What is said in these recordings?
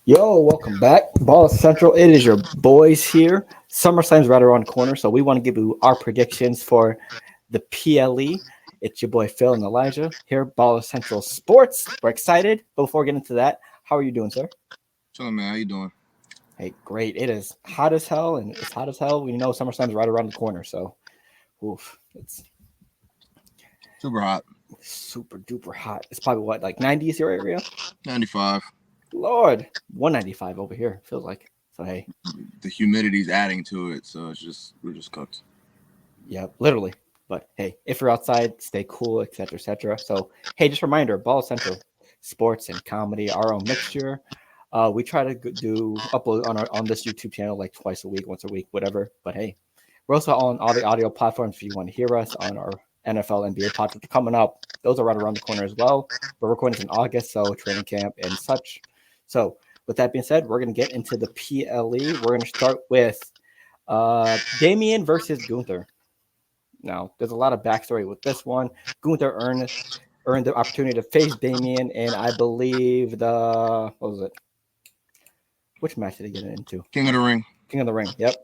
Yo, welcome back. Ball Central. It is your boys here. SummerSlam's right around the corner, so we want to give you our predictions for the PLE. It's your boy Phil and Elijah here, Ball Central Sports. We're excited. But before we get into that, how are you doing, sir? Chilling, man. How you doing? Hey, great. It is hot as hell, and it's hot as hell. We know SummerSlam's right around the corner, so it's Super hot. super duper hot. It's probably what, like 90s your area? 95. Lord, 195 over here. Feels like. So hey, The humidity's adding to it, so we're just cooked. yeah, literally. But hey, if you're outside, stay cool, etc., etc. So hey, just a reminder: Ball Central, sports and comedy, our own mixture. We try to do upload on this YouTube channel like twice a week, once a week, whatever. But hey, we're also on all the audio platforms if you want to hear us on our NFL, NBA podcasts coming up. Those are right around the corner as well. We're recording this in August, so training camp and such. So with that being said, we're gonna get into the PLE. We're gonna start with Damien versus Gunther. Now, there's a lot of backstory with this one. Gunther earned the opportunity to face Damien, and I believe what was it? Which match did he get into? King of the Ring. King of the Ring. Yep.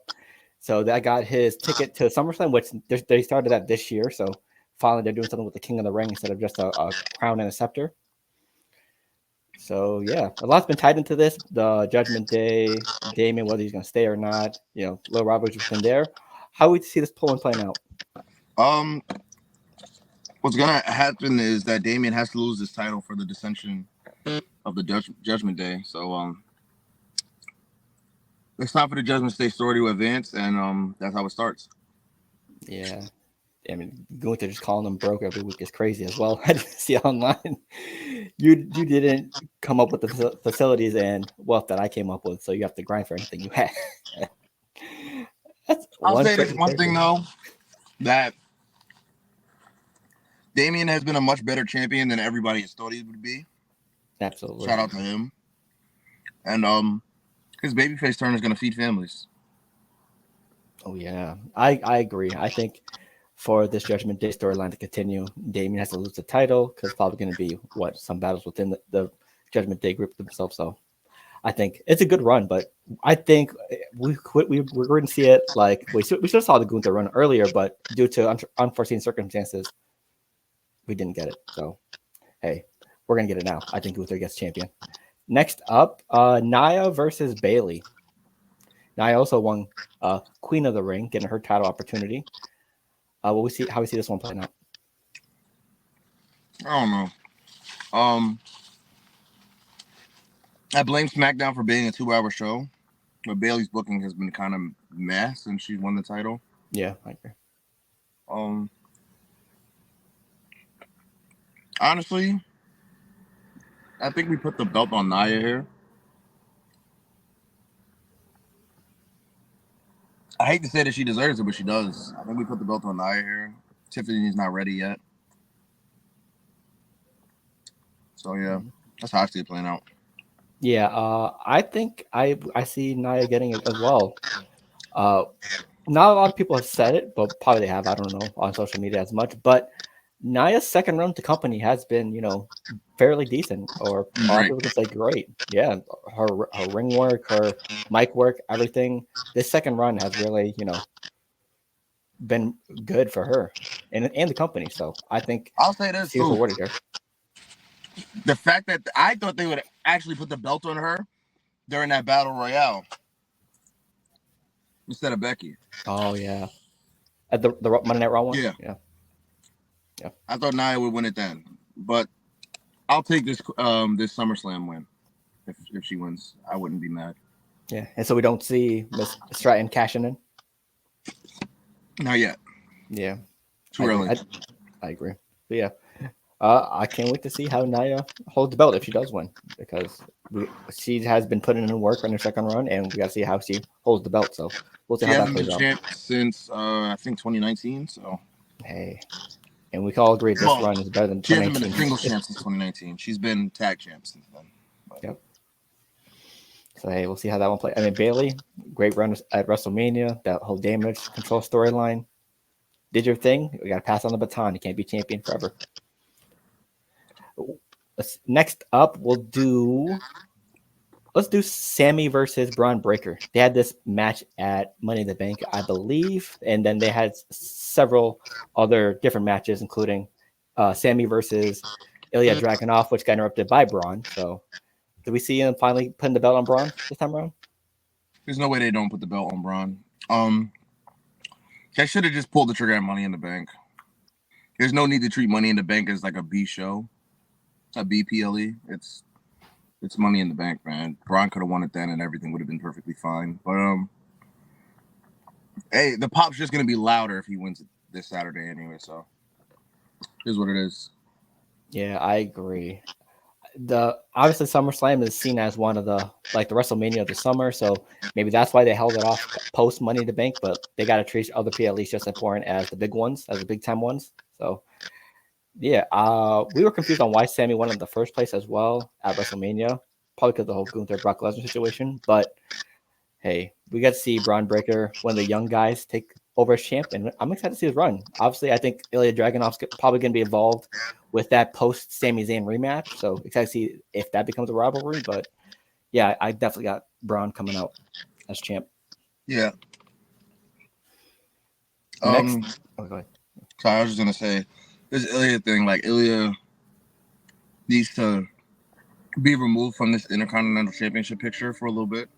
So that got his ticket to SummerSlam, which they started that this year. So finally, they're doing something with the King of the Ring instead of just a crown and a scepter. So yeah, a lot's been tied into this. The Judgment Day, Damien, whether he's going to stay or not. Little rivalry within there. How would you see this playing out? Um, what's gonna happen is that Damien has to lose his title for the dissension of the Judgment Day. So it's time for the Judgment Day story to advance, and that's how it starts. Yeah. I mean, going to just calling them broke every week is crazy as well. I didn't see online. You didn't come up with the facilities and wealth that I came up with, so you have to grind for anything you had. That's I'll one say this crazy one thing person. though, that Damien has been a much better champion than everybody has thought he would be. Absolutely. Shout out to him. And his babyface turn is gonna feed families. Oh yeah, I agree. I think for this Judgment Day storyline to continue, Damien has to lose the title because probably going to be some battles within the Judgment Day group themselves. So I think it's a good run, but I think we're going to see it like we should have saw the Gunther run earlier, but due to unforeseen circumstances, we didn't get it. So hey, we're gonna get it now. I think Gunther gets champion. Next up, Nia versus Bailey. Nia also won Queen of the Ring, getting her title opportunity. Will we see how we see this one playing out? I don't know. Um, I blame SmackDown for being a 2-hour show, but Bailey's booking has been kind of meh since she won the title. Yeah, I agree. Um, honestly, I think we put the belt on Nia here. I hate to say that she deserves it, but she does. I think we put the belt on Nia here. Tiffany's not ready yet. So yeah, that's how I see it playing out. Yeah, I think I see Nia getting it as well. Uh, Not a lot of people have said it, but probably they have. I don't know on social media as much. But Nia's second run to company has been, fairly decent, or a lot of Great. people can say great. Yeah, her ring work, her mic work, everything. This second run has really, been good for her and the company. So I think I'll say this she was too: rewarded here. the fact that I thought they would actually put the belt on her during that battle royale instead of Becky. Oh yeah, at the Monday Night Raw one. Yeah, Yeah, yeah, I thought Nia would win it then, but I'll take this SummerSlam win. If she wins, I wouldn't be mad. yeah. And so we don't see Miss Stratton cashing in. Not yet. Yeah, Too I agree. early. I agree. But yeah, I can't wait to see how Nia holds the belt if she does win, because she has been putting in work on her second run, and we got to see how she holds the belt. So we'll see She how that hasn't been plays out. champ since I think 2019. So Hey, and we can all agree this well, run is better than she hasn't been a 2019. singles champ since 2019. She's been tag champ since then. But Yep. So hey, we'll see how that one plays. I mean, Bailey, great run at WrestleMania. That whole damage control storyline did your thing. We got to pass on the baton. You can't be champion forever. Next up, we'll do let's do Sammy versus Braun Breaker. They had this match at Money in the Bank, I believe, and then they had several other different matches, including Sammy versus Ilya Dragunov, which got interrupted by Braun. So, did we see him finally putting the belt on Braun this time around? There's no way they don't put the belt on Braun. They should have just pulled the trigger at Money in the Bank. There's no need to treat Money in the Bank as like a B show. It's a B PLE. It's Money in the Bank, man. Braun could have won it then, and everything would have been perfectly fine. But hey, the pop's just gonna be louder if he wins it this Saturday anyway. So, here's what it is. Yeah, I agree. Obviously SummerSlam is seen as one of the WrestleMania of the summer, so maybe that's why they held it off post Money in the Bank. But they got to treat other PLEs just as important as the big ones, as the big time ones. So yeah, we were confused on why Sammy won in the first place as well at WrestleMania, probably because of the whole Gunther Brock Lesnar situation. But hey, we got to see Braun Breaker, one of the young guys, take over as champ, and I'm excited to see his run. Obviously, I think Ilya Dragunov's probably going to be involved with that post Sami Zayn rematch, so excited to see if that becomes a rivalry. But yeah, I definitely got Braun coming out as champ. Yeah. Next, go ahead. Sorry, I was just gonna say this Ilya thing. Like Ilya needs to be removed from this Intercontinental Championship picture for a little bit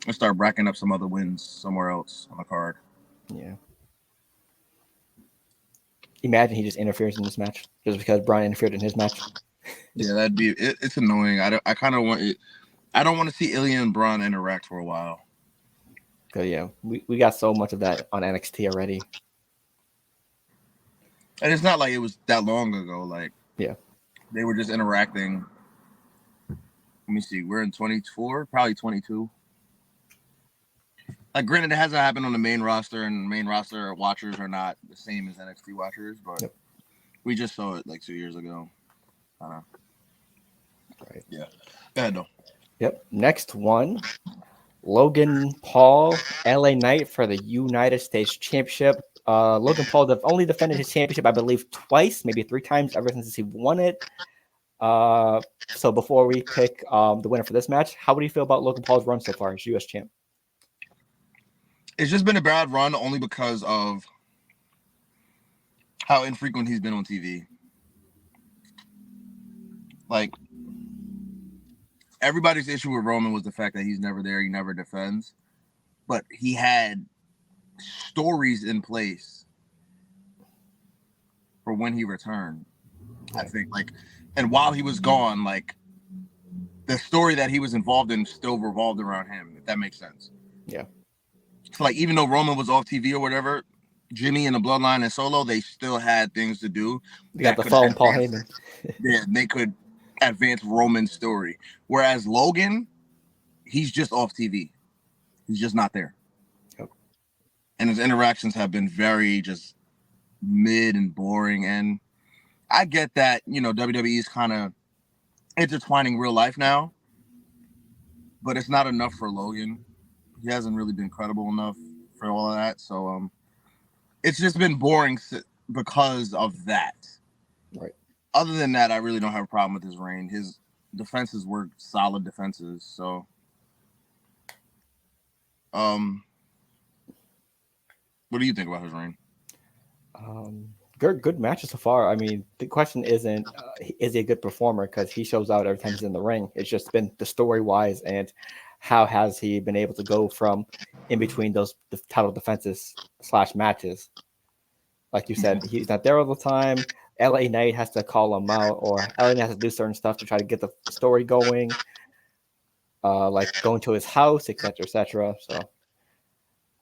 and start racking up some other wins somewhere else on the card. Yeah. Imagine he just interferes in this match just because Braun interfered in his match. Yeah, that'd be. It's annoying. I kind of want it. I don't want to see Ilya and Braun interact for a while. Because yeah, we got so much of that on NXT already. And it's not like it was that long ago. Like, yeah, they were just interacting. Let me see. We're in 24, probably 22. Like, granted, it hasn't happened on the main roster, and main roster watchers are not the same as NXT watchers, but we just saw it like 2 years ago. I don't know. Right. Yeah. Go ahead, though. Yep. Next one. Logan Paul, LA Knight for the United States Championship. Logan Paul only defended his championship, I believe, twice, maybe 3 times ever since he won it. So before we pick the winner for this match, how do you feel about Logan Paul's run so far as U.S. champ? It's just been a bad run only because of how infrequent he's been on TV. Like, everybody's issue with Roman was the fact that he's never there, he never defends. But he had stories in place for when he returned. I think, like, and while he was gone, like, the story that he was involved in still revolved around him, if that makes sense. Yeah. So, like, even though Roman was off TV or whatever, Jimmy and the Bloodline and Solo, they still had things to do. They got the phone, Paul Heyman. Yeah, they could advance Roman's story. Whereas Logan, he's just off TV. He's just not there. Yep. And his interactions have been very just mid and boring. And I get that, you know, WWE is kind of intertwining real life now, but it's not enough for Logan. He hasn't really been credible enough for all of that. So it's just been boring because of that. Right. Other than that, I really don't have a problem with his reign. His defenses were solid defenses. So what do you think about his reign? Good matches so far. I mean, the question isn't is he a good performer, because he shows out every time he's in the ring. It's just been the story wise and how has he been able to go from in between those title defenses / matches. Like you said, he's not there all the time. LA Knight has to call him out, or LA Knight has to do certain stuff to try to get the story going, like going to his house, etc., etc. So,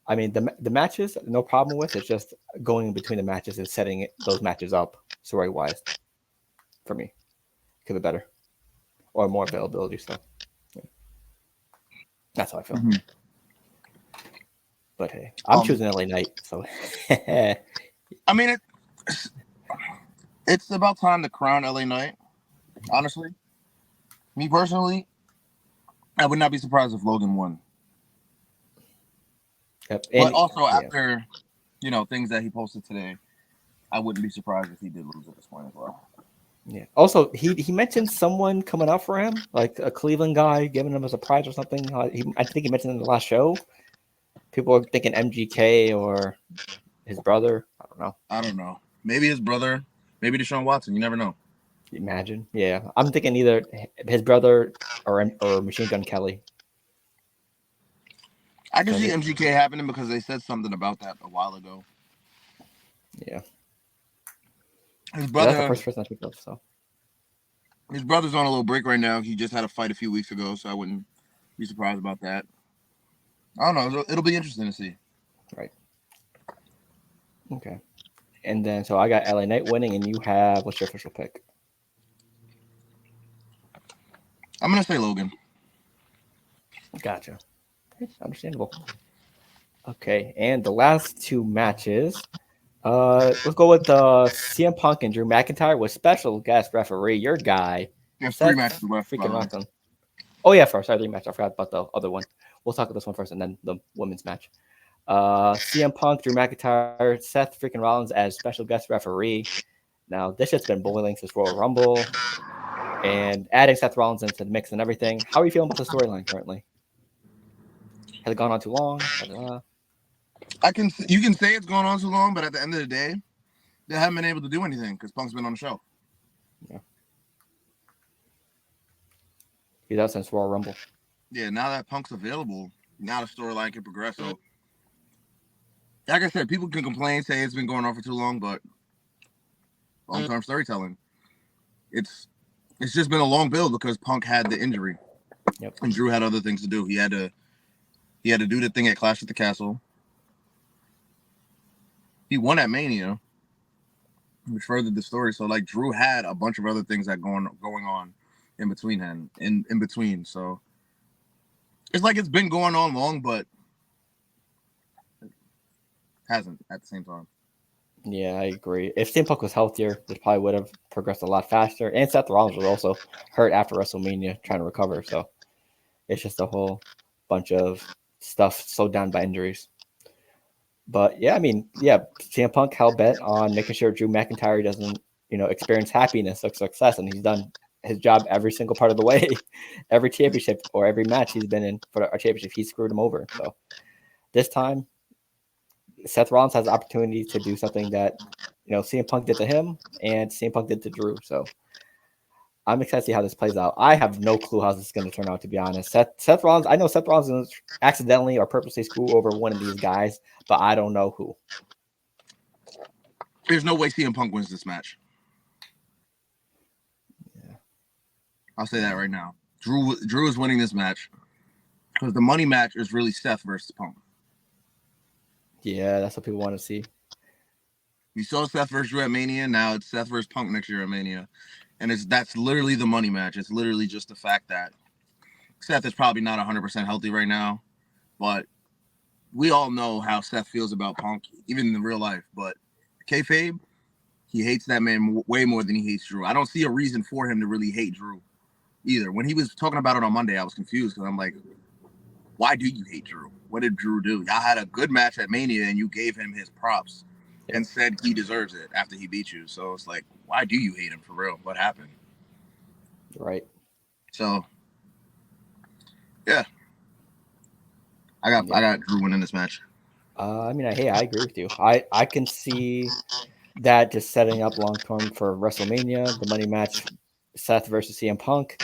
I mean, the matches, no problem with. It's just going in between the matches and setting those matches up story wise. For me, could be better or more availability. So, yeah. That's how I feel. Mm-hmm. But hey, I'm choosing LA Knight. So, I mean, it's about time to crown LA Knight. Honestly, me personally, I would not be surprised if Logan won. Yep. But also after, you know, things that he posted today, I wouldn't be surprised if he did lose at this point as well. Yeah. Also, he mentioned someone coming out for him, like a Cleveland guy giving him as a prize or something. I think he mentioned in the last show. People are thinking MGK or his brother. I don't know. I don't know. Maybe his brother. Maybe Deshaun Watson. You never know. Imagine. Yeah, I'm thinking either his brother or Machine Gun Kelly. I can see It, MGK happening because they said something about that a while ago. yeah. His Yeah, that's the brother, first person I think of. So his brother's on a little break right now. He just had a fight a few weeks ago, so I wouldn't be surprised about that. I don't know. It'll be interesting to see. right. Okay. And then so I got LA Knight winning, and you have what's your official pick? I'm gonna say Logan. Gotcha. Understandable. Okay, and the last two matches. Let's go with CM Punk and Drew McIntyre with special guest referee, your guy, There's three matches Seth left, by freaking the way. Rollins. Oh yeah, first, sorry, rematch. I forgot about the other one. We'll talk about this one first, and then the women's match. CM Punk, Drew McIntyre, Seth freaking Rollins as special guest referee. Now this shit's been boiling since Royal Rumble, and adding Seth Rollins into the mix and everything. How are you feeling about the storyline currently? Has it gone on too long? You can say it's going on too long, but at the end of the day, they haven't been able to do anything because Punk's been on the show. Yeah. He's out since Royal Rumble. Yeah, now that Punk's available, now the storyline can progress. So, like I said, people can complain, say it's been going on for too long, but long-term storytelling, it's just been a long build because Punk had the injury, Yep. and Drew had other things to do. He had to do the thing at Clash at the Castle. He won at Mania, which furthered the story. So like Drew had a bunch of other things that going on in between him in between. So it's like it's been going on long, but it hasn't at the same time. Yeah, I agree. If CM Punk was healthier, this probably would have progressed a lot faster. And Seth Rollins was also hurt after WrestleMania trying to recover. So it's just a whole bunch of stuff slowed down by injuries. But yeah, I mean, yeah, CM Punk hell bent on making sure Drew McIntyre doesn't, experience happiness or success, and he's done his job every single part of the way. Every championship or every match he's been in for our championship, he screwed him over. So this time, Seth Rollins has the opportunity to do something that CM Punk did to him and CM Punk did to Drew. So I'm excited to see how this plays out. I have no clue how this is going to turn out, to be honest. Seth Rollins, I know Seth Rollins is accidentally or purposely screw over one of these guys, but I don't know who. There's no way CM Punk wins this match. Yeah. I'll say that right now. Drew is winning this match because the money match is really Seth versus Punk. Yeah, that's what people want to see. We saw Seth versus Drew at Mania. Now it's Seth versus Punk next year at Mania. And that's literally the money match. It's literally just the fact that Seth is probably not 100% healthy right now, but we all know how Seth feels about Punk, even in real life. But kayfabe, he hates that man way more than he hates Drew. I don't see a reason for him to really hate Drew either. When he was talking about it on Monday, I was confused because I'm like, why do you hate Drew? What did Drew do? Y'all had a good match at Mania and you gave him his props and said he deserves it after he beat you. So it's like, why do you hate him for real? What happened? Right. So, yeah. I got Drew winning this match. I agree with you. I can see that just setting up long term for WrestleMania, the money match, Seth versus CM Punk.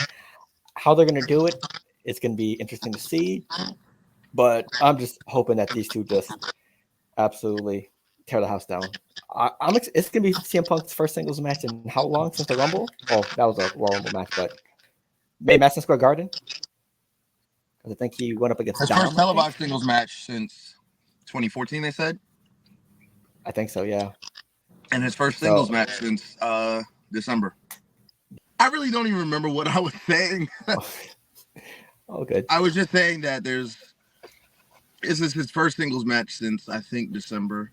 How they're going to do it, it's going to be interesting to see. But I'm just hoping that these two just absolutely tear the house down. It's going to be CM Punk's first singles match in how long since the Rumble? Oh, that was a Royal Rumble match, but maybe Madison Square Garden. Because I think he went up against His Dom. first televised singles match since 2014, they said. I think so, yeah. And his first singles match since December. I really don't even remember what I was saying. Oh, good. I was just saying that this is his first singles match since I think December.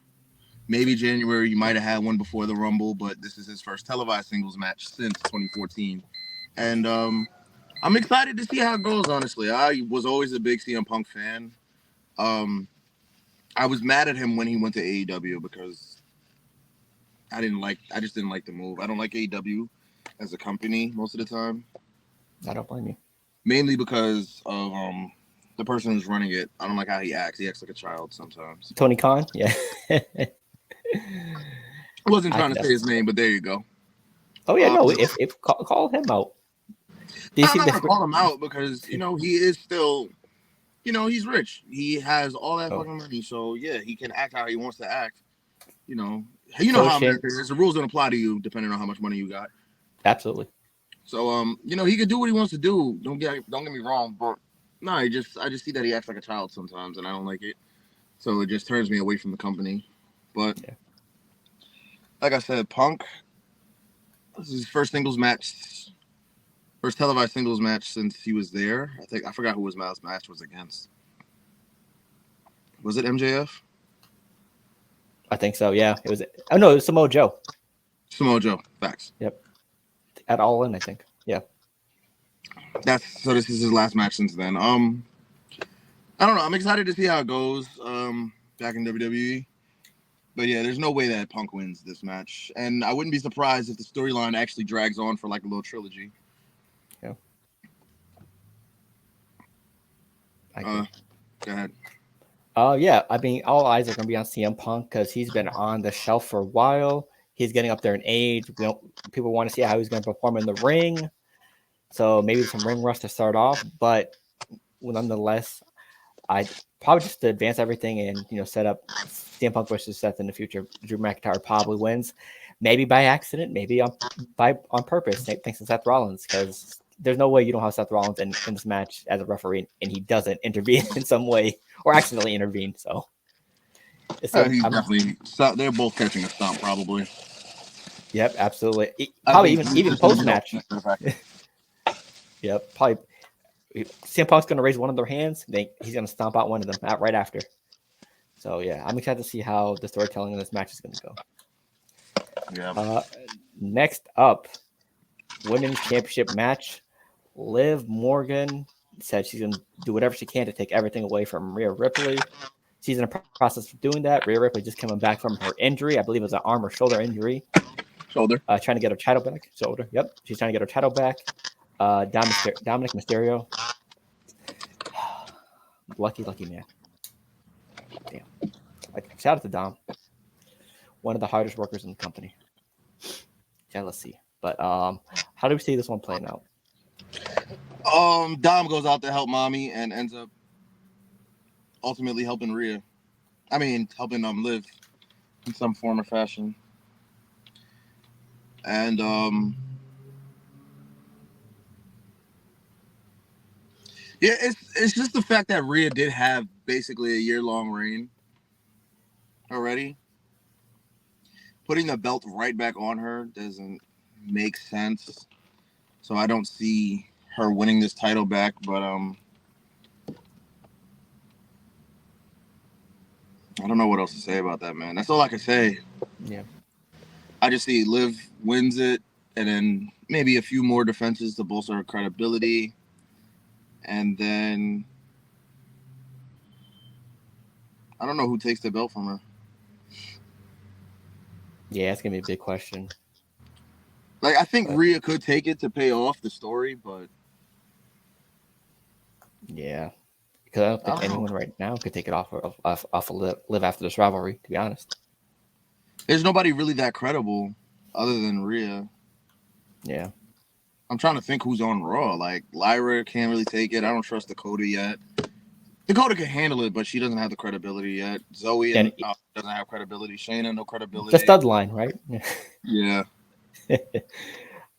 Maybe January. You might have had one before the Rumble, but this is his first televised singles match since 2014. And I'm excited to see how it goes, honestly. I was always a big CM Punk fan. I was mad at him when he went to AEW because I just didn't like the move. I don't like AEW. as a company most of the time. I don't blame you. Mainly because of the person who's running it. I don't like how he acts. He acts like a child sometimes. Tony Khan, yeah. I wasn't I trying can to say his name, but there you go. Oh yeah, no. If call him out. Do you I'm see not this? gonna call him out because he is still, he's rich. He has all that Oh, fucking money, so yeah, he can act how he wants to act. You know so how Shane, America is. The rules don't apply to you depending on how much money you got. absolutely. So he can do what he wants to do. Don't get me wrong, but no, I just see that he acts like a child sometimes, and I don't like it. So it just turns me away from the company. But Yeah. like I said, Punk, this is his first televised singles match since he was there. I forgot who his last match was against. Was it MJF? I think so. Yeah, it was. Oh no, it was Samoa Joe. Samoa Joe. Facts. Yep. At All In, I think. Yeah. So this is his last match since then. I don't know. I'm excited to see how it goes. Back in WWE. But yeah, there's no way that Punk wins this match, and I wouldn't be surprised if the storyline actually drags on for like a little trilogy. Yeah. I agree. Go ahead. Yeah. I mean, all eyes are going to be on CM Punk because he's been on the shelf for a while. He's getting up there in age. People want to see how he's going to perform in the ring. So maybe some ring rust to start off, but nonetheless, I probably just to advance everything and set up CM Punk versus Seth in the future. Drew McIntyre probably wins, maybe by accident, maybe on purpose, thanks to Seth Rollins, because there's no way you don't have Seth Rollins in this match as a referee and he doesn't intervene in some way or accidentally intervene. So He's definitely. They're both catching a stomp, probably. Yep, absolutely. Probably even post match. Yep, probably. CM Punk's going to raise one of their hands. He's going to stomp out one of them right after. So yeah, I'm excited to see how the storytelling in this match is going to go. Yeah. Next up, women's championship match. Liv Morgan said she's going to do whatever she can to take everything away from Rhea Ripley. She's in the process of doing that. Rhea Ripley just coming back from her injury. I believe it was an arm or shoulder injury. Shoulder. Trying to get her title back. Shoulder. Yep. She's trying to get her title back. Dominic Mysterio. Lucky man. Damn. Shout out to Dom. One of the hardest workers in the company. Jealousy. But how do we see this one playing out? Dom goes out to help Mommy and ends up ultimately helping Rhea. I mean, helping Liv in some form or fashion. And yeah, it's just the fact that Rhea did have basically a year-long reign already. Putting the belt right back on her doesn't make sense. So I don't see her winning this title back, but I don't know what else to say about that, man. That's all I can say. Yeah. I just see Liv wins it, and then maybe a few more defenses to bolster her credibility. And then I don't know who takes the belt from her. Yeah, it's going to be a big question. Like, I think Rhea could take it to pay off the story, but... Yeah. Because I don't think anyone right now could take it off of Liv after this rivalry, to be honest. There's nobody really that credible other than Rhea. Yeah. I'm trying to think who's on Raw. Like, Lyra can't really take it. I don't trust Dakota yet. Dakota can handle it, but she doesn't have the credibility yet. Zoe doesn't have credibility. Shayna, no credibility. The stud line, right? Yeah.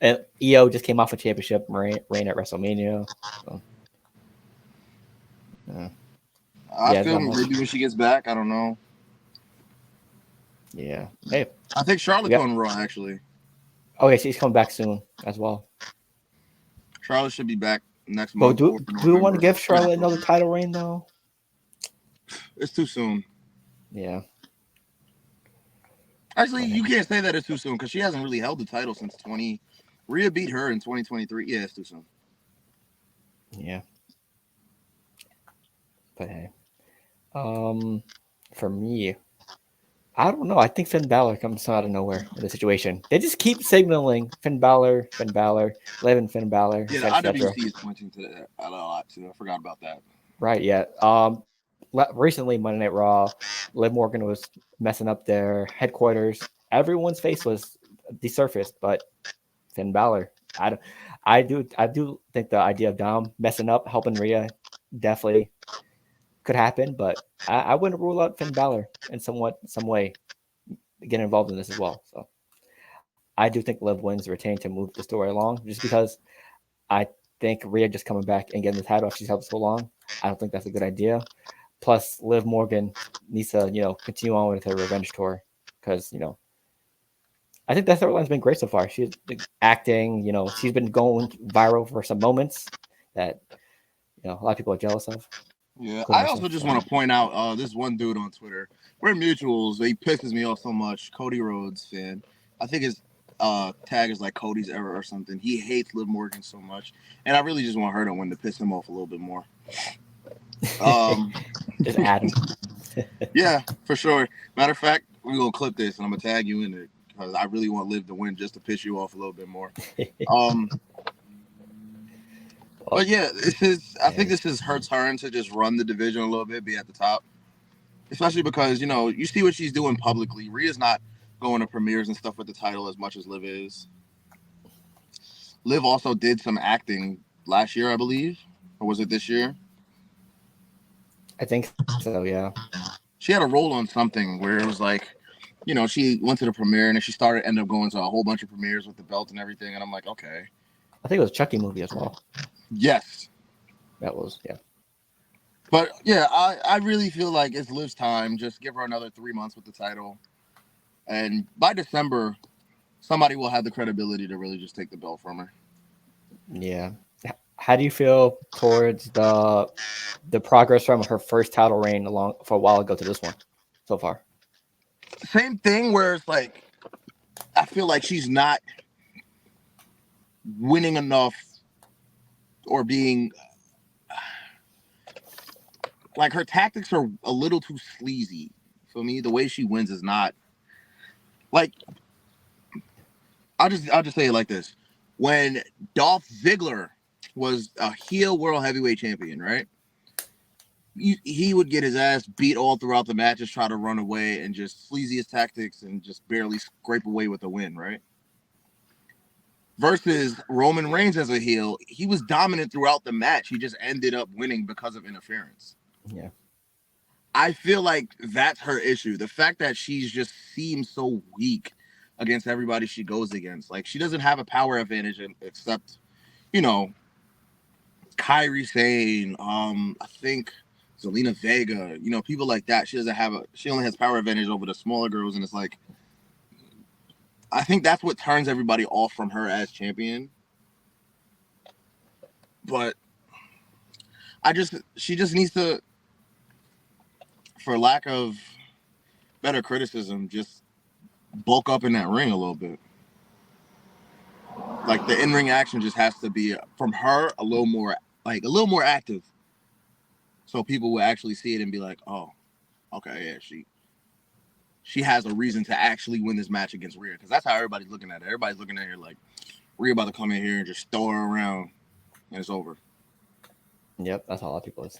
And EO just came off a championship reign at WrestleMania. So. I feel maybe when she gets back, I don't know. Yeah. Hey. I think Charlotte's on Raw, actually. Okay, she's coming back soon as well. Charlotte should be back next month. Do we want to give Charlotte another title reign, though? It's too soon. Yeah. Actually, you can't say that it's too soon because she hasn't really held the title since Rhea beat her in 2023. Yeah, it's too soon. Yeah. But hey. For me, I don't know. I think Finn Balor comes out of nowhere in the situation. They just keep signaling Finn Balor, Liv and Finn Balor, Yeah, the etc., etc. IWC is pointing to that a lot too. I forgot about that. Right? Yeah. Recently Monday Night Raw, Liv Morgan was messing up their headquarters. Everyone's face was desurfaced, but Finn Balor. I don't. I do think the idea of Dom messing up, helping Rhea, definitely could happen. But I wouldn't rule out Finn Balor in some way get involved in this as well. So I do think Liv wins, retain to move the story along, just because I think Rhea just coming back and getting the title after she's held so long. I don't think that's a good idea. Plus, Liv Morgan needs to continue on with her revenge tour because I think that storyline's been great so far. She's acting, she's been going viral for some moments that a lot of people are jealous of, Yeah, including I myself. also just So want to point out this one dude on Twitter. We're mutuals. He pisses me off so much. Cody Rhodes fan. I think his tag is like Cody's Error or something. He hates Liv Morgan so much, and I really just want her to win to piss him off a little bit more. Um, just add them. yeah, for sure. Matter of fact, we're gonna clip this and I'm gonna tag you in it because I really want Liv to win just to piss you off a little bit more. Um, Well, but yeah, this is. I think hey, this is her turn to just run the division a little bit, be at the top. Especially because you see what she's doing publicly. Rhea's not going to premieres and stuff with the title as much as Liv is. Liv also did some acting last year, I believe, or was it this year? I think so. Yeah, She had a role on something where it was like, she went to the premiere and then she ended up going to a whole bunch of premieres with the belt and everything. And I'm like, okay, I think it was a Chucky movie as well. yes, That was yeah. but yeah, I really feel like it's Liv's time. Just give her another 3 months with the title, and by December, somebody will have the credibility to really just take the belt from her. Yeah. How do you feel towards the progress from her first title reign along for a while ago to this one so far? Same thing where it's like I feel like she's not winning enough or being like her tactics are a little too sleazy for me. The way she wins is not like I'll just say it like this. When Dolph Ziggler was a heel world heavyweight champion, right? He would get his ass beat all throughout the matches, try to run away, and just sleaziest tactics and just barely scrape away with a win, right? Versus Roman Reigns as a heel, he was dominant throughout the match. He just ended up winning because of interference. Yeah. I feel like that's her issue. The fact that she's just seems so weak against everybody she goes against. Like she doesn't have a power advantage except, you know, Kyrie Sane, I think Zelina Vega, people like that. She only has power advantage over the smaller girls, and it's like I think that's what turns everybody off from her as champion. But she just needs to, for lack of better criticism, just bulk up in that ring a little bit. Like the in-ring action just has to be from her a little more active, so people will actually see it and be like, "Oh, okay, yeah, she has a reason to actually win this match against Rhea." Because that's how everybody's looking at it. Everybody's looking at her like Rhea about to come in here and just throw her around, and it's over. Yep. That's how a lot of people is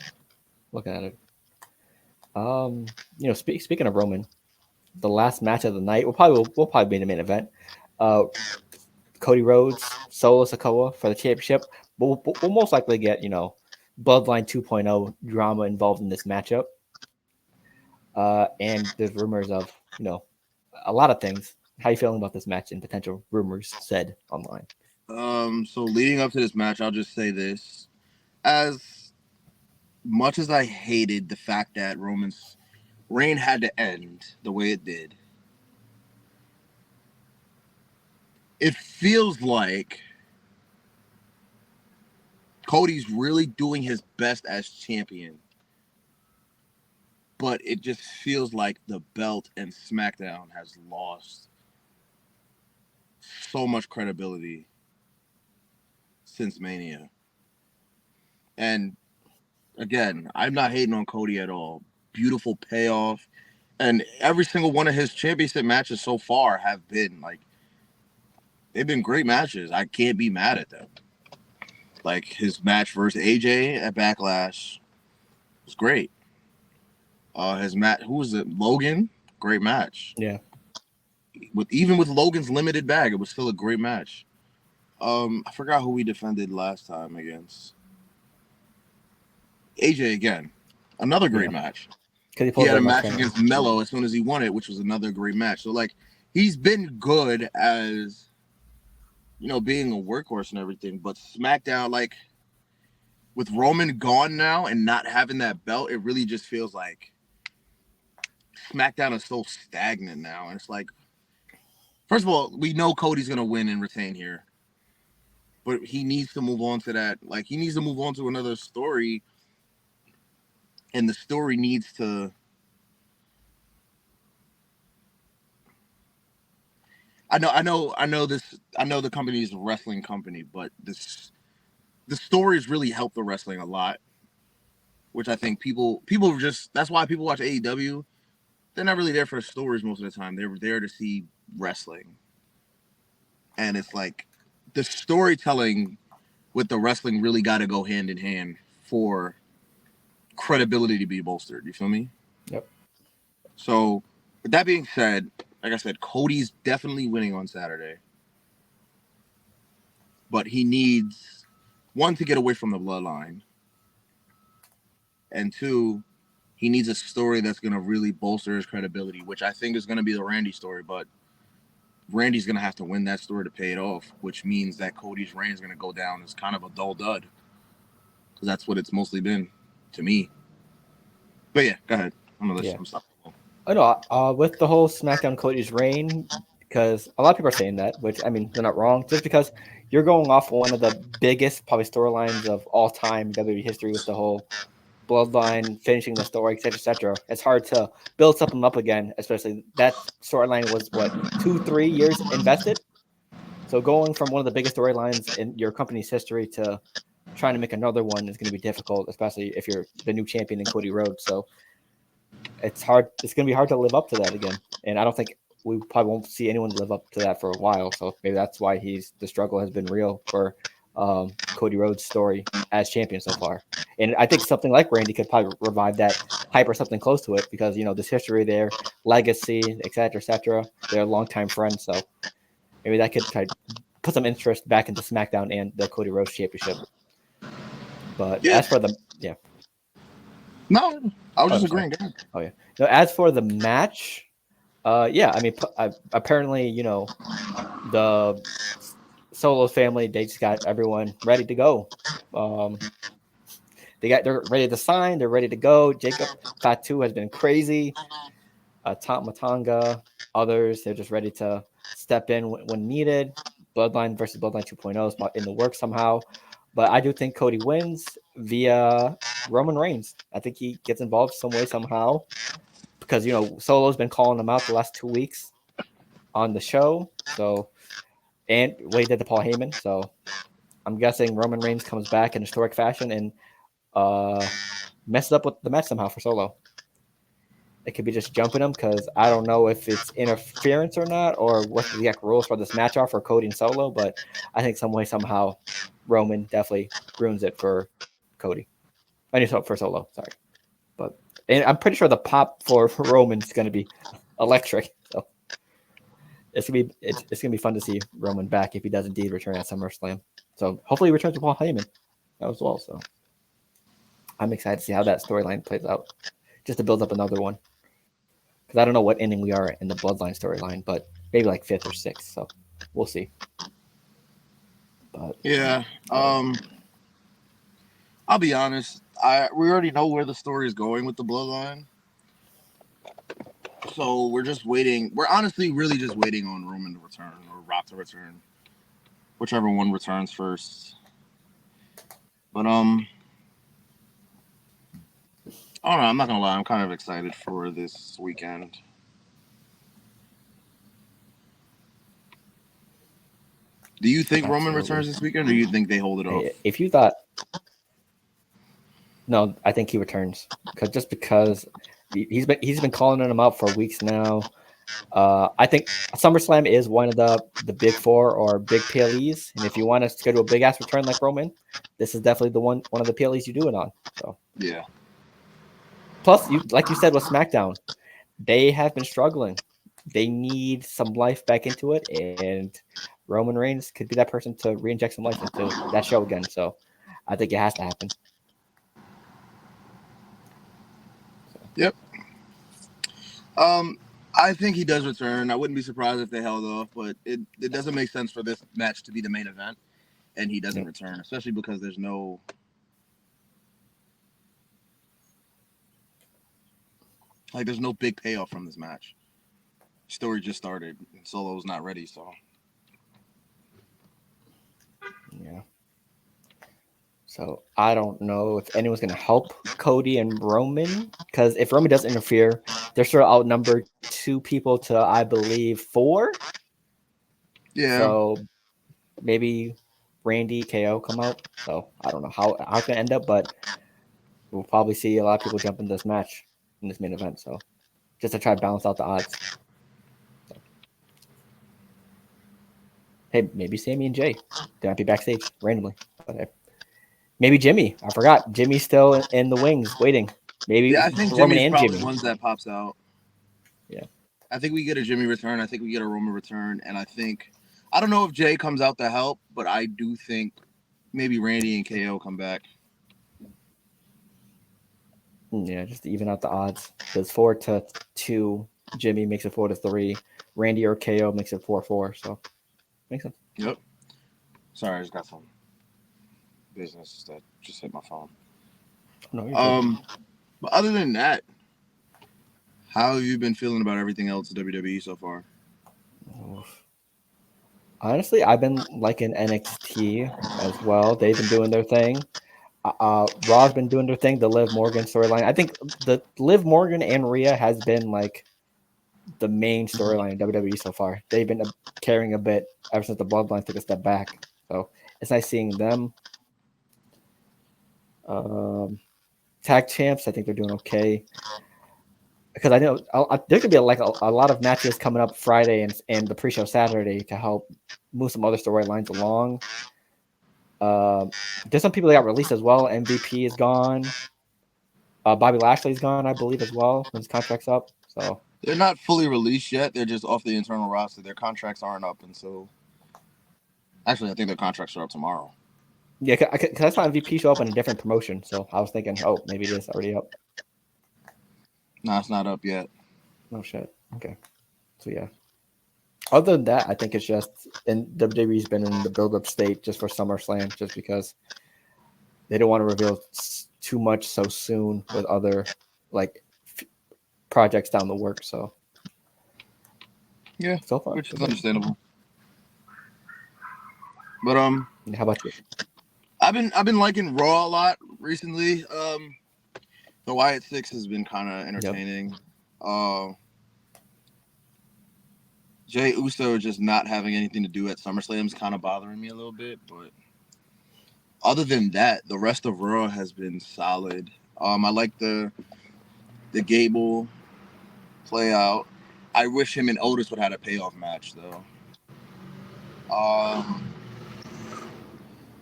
looking at it. Speaking of Roman, the last match of the night will probably be the main event. Uh, Cody Rhodes, Solo Sikoa for the championship. But we'll most likely get Bloodline 2.0 drama involved in this matchup. And there's rumors of a lot of things. How you feeling about this match and potential rumors said online? So leading up to this match, I'll just say this: as much as I hated the fact that Roman's reign had to end the way it did, it feels like Cody's really doing his best as champion, but it just feels like the belt and SmackDown has lost so much credibility since Mania. And again, I'm not hating on Cody at all. Beautiful payoff. And every single one of his championship matches so far have been like they've been great matches. I can't be mad at them. Like his match versus AJ at Backlash was great. His match, who was it? Logan, great match. Yeah. Even with Logan's limited bag, it was still a great match. I forgot who we defended last time against. AJ again, another great match. He had a match against Mello as soon as he won it, which was another great match. So like he's been good as being a workhorse and everything, but SmackDown, like with Roman gone now and not having that belt, it really just feels like SmackDown is so stagnant now. And it's like, first of all, we know Cody's gonna win and retain here, but he needs to move on to that. Like he needs to move on to another story, and the story needs to. I know the company is a wrestling company, but the stories really help the wrestling a lot, which I think people just that's why people watch AEW. They're not really there for the stories most of the time. They're there to see wrestling, and it's like the storytelling with the wrestling really got to go hand in hand for credibility to be bolstered. You feel me? Yep. So, with that being said, like I said, Cody's definitely winning on Saturday. But he needs, one, to get away from the bloodline. And two, he needs a story that's going to really bolster his credibility, which I think is going to be the Randy story. But Randy's going to have to win that story to pay it off, which means that Cody's reign is going to go down as kind of a dull dud. Because that's what it's mostly been to me. But yeah, go ahead. I'm going to let you stop. I know, with the whole SmackDown Cody's reign, because a lot of people are saying that, which, I mean, they're not wrong, just because you're going off one of the biggest, probably, storylines of all time WWE history with the whole bloodline, finishing the story, etc., etc. It's hard to build something up again, especially that storyline was, 2-3 years invested? So going from one of the biggest storylines in your company's history to trying to make another one is going to be difficult, especially if you're the new champion in Cody Rhodes. So it's hard. It's going to be hard to live up to that again. And I don't think we probably won't see anyone live up to that for a while. So maybe that's why the struggle has been real for Cody Rhodes' story as champion so far. And I think something like Randy could probably revive that hype or something close to it because, this history there, legacy, et cetera, they're longtime friends. So maybe that could try to put some interest back into SmackDown and the Cody Rhodes championship. But as for the, No, I was just agreeing. Oh, yeah. No, as for the match, I mean, apparently, the Solo family, they just got everyone ready to go. They're ready to sign. They're ready to go. Jacob Fatu has been crazy. Tom Matanga, others, they're just ready to step in when needed. Bloodline versus Bloodline 2.0 is in the works somehow. But I do think Cody wins via Roman Reigns. I think he gets involved some way, somehow. Because, Solo's been calling him out the last 2 weeks on the show. So, and what he did to Paul Heyman. So, I'm guessing Roman Reigns comes back in historic fashion and messes up with the match somehow for Solo. It could be just jumping him because I don't know if it's interference or not or what the exact rules for this match are for Cody and Solo. But I think some way, somehow, Roman definitely ruins it for Cody. I mean, for Solo, sorry. And I'm pretty sure the pop for Roman is going to be electric. So it's gonna be fun to see Roman back if he does indeed return at SummerSlam. So hopefully he returns to Paul Heyman as well. So I'm excited to see how that storyline plays out, just to build up another one. Because I don't know what inning we are in the Bloodline storyline, but maybe like 5th or 6th. So we'll see. But yeah, I'll be honest. We already know where the story is going with the Bloodline, so we're just waiting. We're honestly really just waiting on Roman to return or Rock to return, whichever one returns first. But I don't know. I'm not gonna lie. I'm kind of excited for this weekend. Do you think Roman returns this weekend, or do you think they hold it off? If you thought, no, I think he returns because he's been calling him out for weeks now. I think SummerSlam is one of the big four or big PLEs, and if you want to schedule a big ass return like Roman, this is definitely the one of the PLEs you do it on. So Yeah. plus, like you said with SmackDown, they have been struggling. They need some life back into it, and Roman Reigns could be that person to reinject some life into that show again. So I think it has to happen. Yep. I think he does return. I wouldn't be surprised if they held off, but it doesn't make sense for this match to be the main event and he doesn't return, especially because there's no big payoff from this match. Story just started and Solo's not ready, so yeah. So I don't know if anyone's going to help Cody and Roman, because if Roman does interfere, they're sort of outnumbered 2 people to, I believe, 4. yeah. So maybe Randy KO come out. So I don't know how it's going to end up, but we'll probably see a lot of people jump in this match in this main event. So just to try to balance out the odds. So. Hey, maybe Sammy and Jay. They might be backstage randomly. But maybe Jimmy. I forgot. Jimmy's still in the wings waiting. Maybe Yeah, I think Roman Jimmy's and probably Jimmy. ones that pops out. Yeah. I think we get a Jimmy return. I think we get a Roman return. And I don't know if Jay comes out to help, but I do think maybe Randy and KO come back. Yeah, just to even out the odds. Because 4-2, Jimmy makes it 4-3. Randy or KO makes it 4-4. So makes sense. Yep. Sorry, I just got some business that just hit my phone. No, you're good. But other than that, how have you been feeling about everything else WWE so far? Honestly, I've been liking NXT as well. They've been doing their thing. Raw's been doing their thing. The Liv Morgan storyline. I think the Liv Morgan and Rhea has been like the main storyline in WWE so far. They've been carrying a bit ever since the Bloodline took a step back. So it's nice seeing them. Tag champs, I think they're doing okay. Because I know there could be a lot of matches coming up Friday and the pre-show Saturday to help move some other storylines along. There's some people that got released as well. MVP is gone. Bobby Lashley's gone, I believe, as well when his contract's up. So They're not fully released yet. They're just off the internal roster. Their contracts aren't up until. Actually, I think their contracts are up tomorrow. yeah, because I saw MVP show up in a different promotion. So I was thinking, oh, maybe it is already up. No, it's not up yet. No shit. Okay. So yeah. Other than that, I think it's just and WWE's been in the build-up state just for SummerSlam, just because they don't want to reveal too much so soon with other like projects down the work. So yeah, so far, which is understandable. But how about you? I've been liking Raw a lot recently. The Wyatt Six has been kind of entertaining. Yep. Jey Uso just not having anything to do at SummerSlam is kind of bothering me a little bit, but other than that, the rest of Raw has been solid. I like the Gable play out. I wish him and Otis would have had a payoff match though.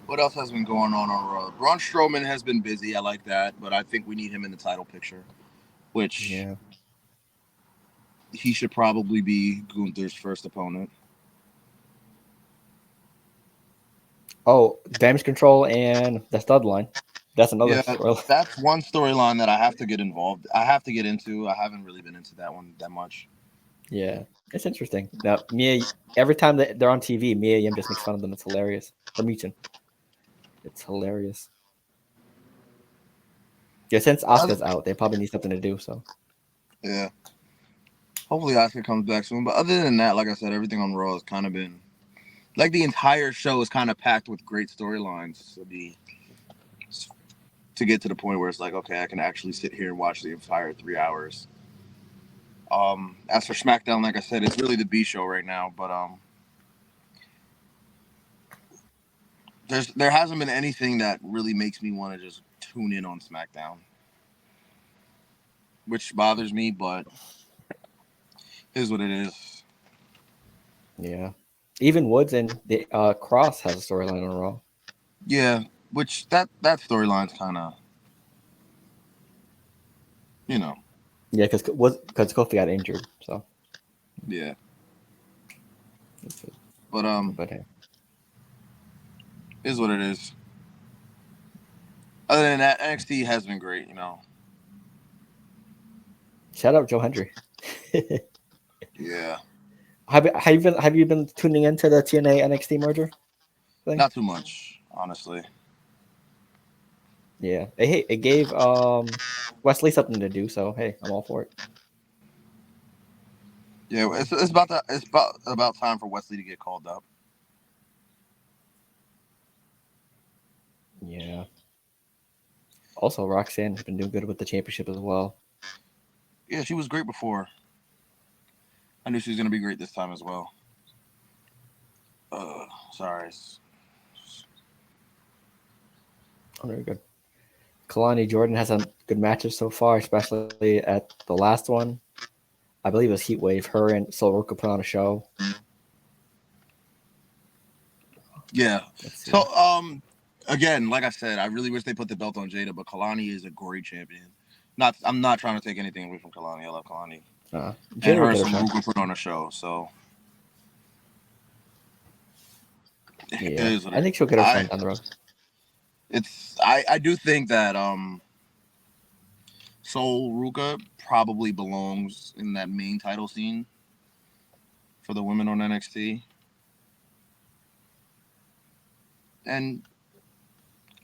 What else has been going on Raw? Braun Strowman has been busy. I like that, but I think we need him in the title picture, which he should probably be Gunther's first opponent. Oh, Damage Control and the Stud Line. That's another storyline. That's one storyline that I have to get involved. I have to get into. I haven't really been into that one that much. Yeah, it's interesting. Now, every time that they're on TV, Mia Yim just makes fun of them. It's hilarious. Or Michin. It's hilarious. Yeah, since Asuka's out, they probably need something to do. So. Yeah. Hopefully Asuka comes back soon. But other than that, like I said, everything on Raw has kind of been like the entire show is kind of packed with great storylines. To get to the point where it's like, okay, I can actually sit here and watch the entire 3 hours. As for SmackDown, like I said, it's really the B show right now. But there hasn't been anything that really makes me want to just tune in on SmackDown. which bothers me, but it is what it is. Yeah. Even Woods and the Cross has a storyline on Raw. Yeah, which that storyline's kind of, you know, Yeah, because Kofi got injured, so. yeah. But Hey. is what it is. Other than that, NXT has been great. You know. Shout out Joe Hendry. Yeah. Have you been tuning into the TNA NXT merger thing? Not too much, honestly. Yeah. It gave Wesley something to do, so hey, I'm all for it. Yeah, it's about time for Wesley to get called up. Yeah. Also, Roxanne has been doing good with the championship as well. Yeah, she was great before. I knew she was gonna be great this time as well. Sorry. Oh, very good. Kalani Jordan has some good matches so far, especially at the last one. I believe it was Heat Wave. Her and Sol Ruka put on a show. Yeah. Let's see. So again, like I said, I really wish they put the belt on Jada, but Kalani is a great champion. I'm not trying to take anything away from Kalani. I love Kalani. And her and Sol Ruka put on a show, so yeah, I think she'll get her shine down the road. I do think that Sol Ruka probably belongs in that main title scene for the women on NXT. And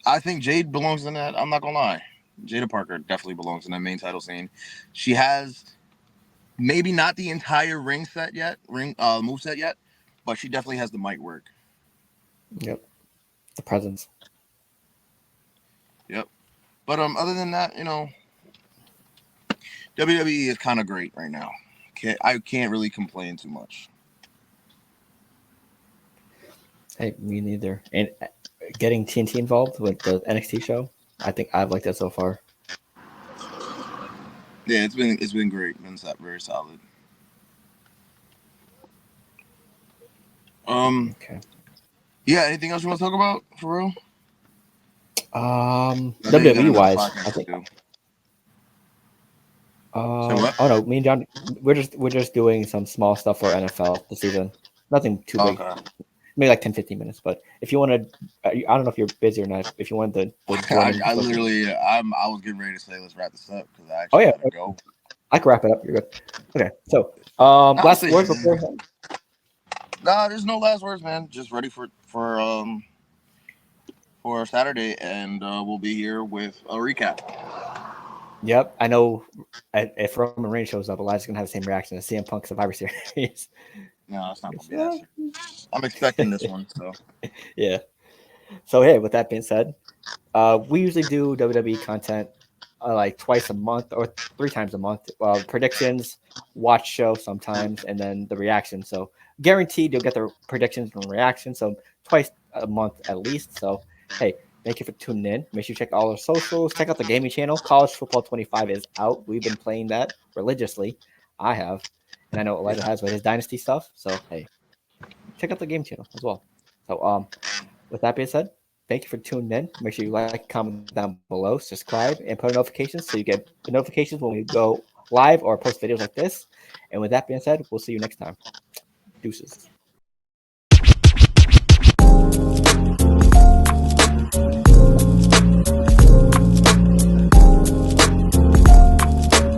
I think Jade belongs in that. I'm not gonna lie. Jada Parker definitely belongs in that main title scene. She has maybe not the entire move set yet, but she definitely has the mic work. Yep. The presence. Yep. But other than that, you know, WWE is kind of great right now. I can't really complain too much. Hey, me neither. And getting TNT involved with the NXT show, I think I've liked it so far. Yeah, it's been great. It's very solid. Okay. Yeah. Anything else you want to talk about for real? WWE wise, I think. What? Oh no, me and John, we're just doing some small stuff for NFL this season. Nothing too big. Okay. Maybe like 10-15 minutes. But if you want to, I don't know if you're busy or not. If you want the join, I literally, I was getting ready to say let's wrap this up because I oh actually yeah, gotta go. I can wrap it up. You're good. Okay, so last words before. Nah, there's no last words, man. Just ready for Saturday, and we'll be here with a recap. Yep, I know. If Roman Reigns shows up, Elijah's gonna have the same reaction as CM Punk Survivor Series. No, it's not gonna be that serious. I'm expecting this one, so yeah. So hey, with that being said, we usually do WWE content like twice a month or 3 times a month. Predictions, watch show sometimes, and then the reaction. So guaranteed you'll get the predictions and reactions. So twice a month at least. So hey, thank you for tuning in. Make sure you check all our socials. Check out the gaming channel. College Football 25 is out. We've been playing that religiously. I have, and I know Elijah has with his Dynasty stuff. So hey, check out the game channel as well. So with that being said, thank you for tuning in. Make sure you like, comment down below, subscribe, and put notifications so you get the notifications when we go live or post videos like this. And with that being said, we'll see you next time. Deuces.